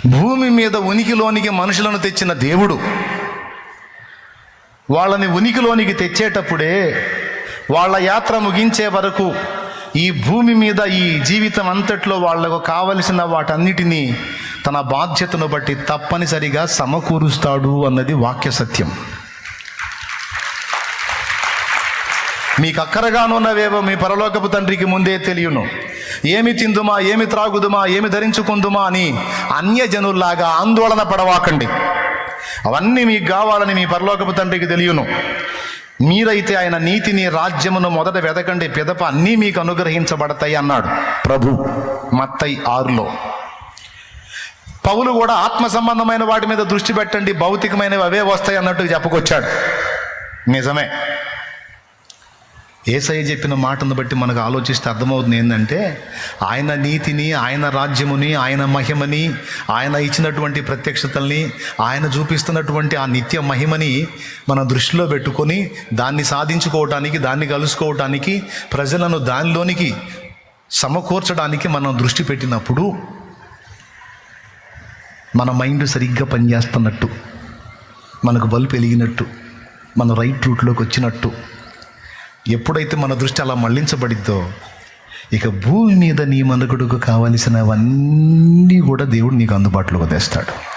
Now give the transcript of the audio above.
భూమి మీద ఉనికిలోనికి మనుషులను తెచ్చిన దేవుడు వాళ్ళని ఉనికిలోనికి తెచ్చేటప్పుడే వాళ్ళ యాత్ర ముగించే వరకు ఈ భూమి మీద ఈ జీవితం అంతట్లో వాళ్లకు కావలసిన వాటన్నిటినీ తన బాధ్యతను బట్టి తప్పనిసరిగా సమకూరుస్తాడు అన్నది వాక్య సత్యం. మీకు అక్కరగానున్నవేవో మీ పరలోకపు తండ్రికి ముందే తెలియను. ఏమి తిందుమా, ఏమి త్రాగుదుమా, ఏమి ధరించుకుందుమా అని అన్యజనుల్లాగా ఆందోళన పడవాకండి. అవన్నీ మీకు కావాలని మీ పరలోకపు తండ్రికి తెలియను. మీరైతే ఆయన నీతిని, రాజ్యమును మొదట వెదకండి, పిదప అన్నీ మీకు అనుగ్రహించబడతాయి అన్నాడు ప్రభు మత్తయి 6లో. పౌలు కూడా ఆత్మ సంబంధమైన వాటి మీద దృష్టి పెట్టండి, భౌతికమైనవి అవే వస్తాయి అన్నట్టు చెప్పుకొచ్చాడు. నిజమే. యేసయ్య చెప్పిన మాటను బట్టి మనకు ఆలోచిస్తే అర్థమవుతుంది ఏంటంటే, ఆయన నీతిని, ఆయన రాజ్యముని, ఆయన మహిమని, ఆయన ఇచ్చినటువంటి ప్రత్యక్షతల్ని, ఆయన చూపిస్తున్నటువంటి ఆ నిత్య మహిమని మన దృష్టిలో పెట్టుకొని దాన్ని సాధించుకోవటానికి, దాన్ని కలుసుకోవటానికి, ప్రజలను దానిలోనికి సమకూర్చడానికి మనం దృష్టి పెట్టినప్పుడు మన మైండ్ సరిగ్గా పనిచేస్తున్నట్టు, మనకు బల్బు వెలిగినట్టు, మన రైట్ రూట్లోకి వచ్చినట్టు. ఎప్పుడైతే మన దృష్టి అలా మళ్లించబడిద్దో ఇక భూమి మీద నీ మనుగడకు కావలసినవన్నీ కూడా దేవుడు నీకు అందుబాటులోకి తెస్తాడు.